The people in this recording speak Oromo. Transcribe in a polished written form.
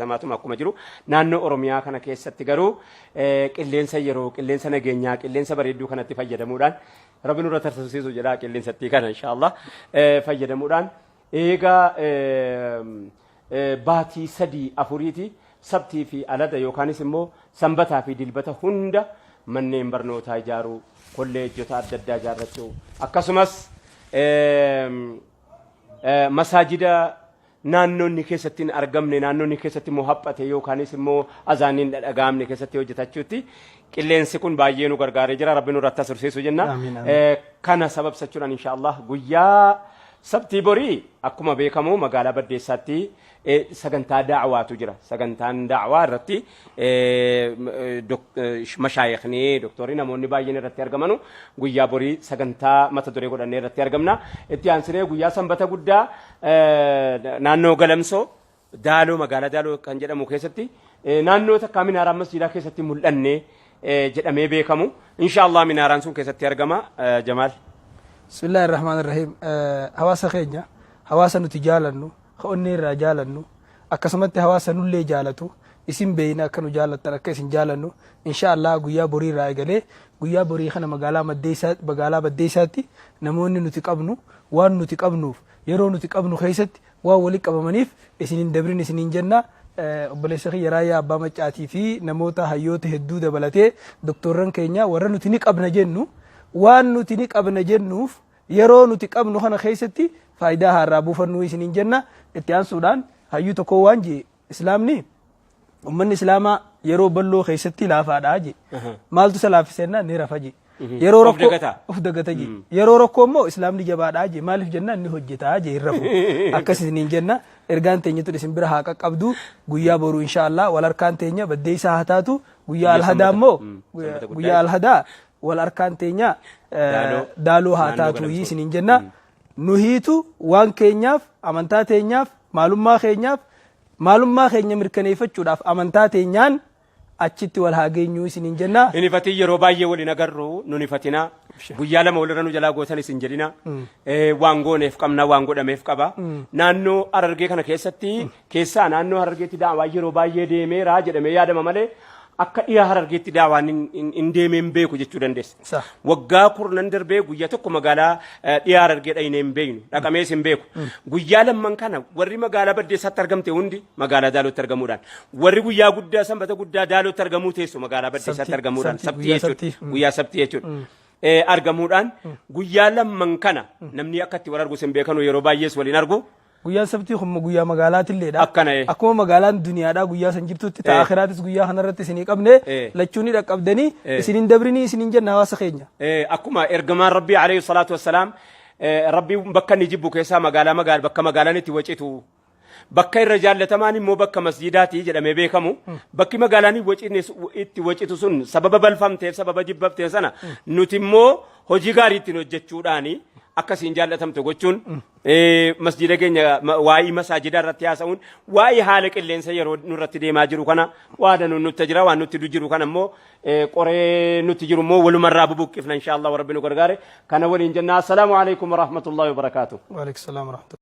Zamaatuma akkuma jiru naannoo Oromiyaa kana keessatti garuu qilleensa yeroo qilleensa nageenyaa qilleensa bareedduu kanatti fayyadamuudhaan Rabbi nurra tarsiisu jedha qilleensatti kana inshallah fayyadamuudhaan eega baatii sadii afuriiti sabtii fi alada yookaanis immoo sanbataa fi dilbata hunda manneen barnootaa ijaaruu kolleejjota adda addaa ijaarrachuu akkasumas masaajida naannonni keessatti argamne naannonni keessatti immoo haphate yookaanis immoo azaaniin dhagaamne keessatti hojjetachuutti qilleensi kun baay'ee nu gargaaree jira rabbi nurra tasursiisu jenna kana sababsachuudhaan inshallah guyyaa sabtii borii akkuma beekamu magaalaa Baddeessaatti sagantaa da'waatu jira sagantaan da'waa irratti mashaayikhni doktorii namoonni baay'een irratti argamanu guyyaa borii sagantaa mata duree godhannee irratti argamna itti aansinee guyyaa sanbata guddaa naannoo Galamsoo Daaloo magaalaa Daaloo kan jedhamu keessatti naannoo takka minaaraan masjiidaa keessatti mul'anne jedhamee beekamu inshallah minaaraan sun keessatti argama Jamaal Bismillahirrahmanirrahim hawaasa keenya hawaasa nuti jaalannu khonni irraa jaalannu akkasumatti hawaasa nullee jaalatu isin beeyna akka nu jaalattan akka isin jaalannu inshallah guyyaa borii irraa eegalee guyyaa borii kana magaalaa Baddeessaatti namoonni nuti qabnu waan nuti qabnuuf yeroo nuti qabnu keessatti waan wali qabamaniif isinin dabrin isinin jenna obboleessa kiyya Raayyaa Abbaa Maccaatii fi namoota hayyoota hedduu dabalatee doktorran keenya warra nuti ni qabna jennu waan nuti ni qabna jennuuf yeroo nuti qabnu kana keessatti faayidaa harraa buufannuu isinin jenna itti aansuudhaan hayyuu tokko waan je islaamni ummanni islaamaa yeroo balloo keessatti laafaadhaa je maaltu isa laaffiseenna ni rafa je yeroo rakkoo of dagata je yeroo rakkoo immoo islaamni jabaadhaa je maaliif jenna inni hojjetaa je irrafu akkas isinin jenna ergaan teenyatu isin bira haa qaqqabdu guyyaa boruu inshallah wal harkaan teenya Baddeessaa haa taatu Guyyaa Alhadaa immoo Guyyaa Alhadaa wal harkaan teenya Daaloo haa taatu isinin jenna nuhiitu waan keenyaaf amantaa teenyaaf maalummaa keenya mirkaneeffachuudhaaf amantaa teenyaan achitti wal haa geenyu isinin jenna inifati yeroo baay'ee waliin agarru nunifatina guyyaa lama walirra nu jalaa gootan isin jedhina waan gooneef qabna waan godhameef qaba naannoo Harargee kana keessaa naannoo Harargeetti daawaa yeroo baay'ee deemeera jedhamee yaadama malee akka dhiyaa Harargeetti daawaan hin deemeen beeku jechuu dandeessa waggaa kurnan darbee guyyaa tokko magaalaa dhiyaa Harargee dhaqnee hin beeknu dhaqamees hin beeku guyyaa lamman kana warri magaalaa Baddeessaatti argamte hundi magaalaa Daalootti argamuudhaan warri guyyaa guddaa sanbata guddaa Daalootti argamuu teessu magaalaa Baddeessaatti argamuudhaan sabtii jechuudha guyyaa sabtii jechuudha argamuudhaan guyyaa lamman kana namni akka itti wal argu hin beekanu yeroo baay'ees waliin argu guyyaa sabtii kun guyyaa magaalaatillee akkuma magaalaan duniyaadhaa guyyaa san jirtutti ta akhiraatis guyyaa kanarratti isinii qabne lachuuni dhaqqabdanii isinin dabrinii isinin jenna hawaasa keenya akkuma ergamaan rabbii alayhi salaatu wassalaam rabbii bakka ni jibbu keessaa bakka magaalaan itti wacitu bakka irra jaallatamaan immoo bakka masjidaati jedhamee beekamu bakki magaalaan itti wacitu sun sababa balfamteef sababa jibbabteef sana nuti immoo hojii gaarii ittiin hojjechuudhaani akkasiin jaallatamte gochuun masjida keenya waa'ee masaajidaa irratti haasa'uun waa'ee haala qilleensa yeroo nurratti deemaa jiru kana waan nutti jira waan nutti jiru kana immoo qoree nutti jiru immoo walumarraa bubuqqifna inshallah rabbi nu gargaare kana waliin jenna assalaamu alaykum wa rahmatullahi wa barakatuh. Wa alaykum salaam wa rahmatullahi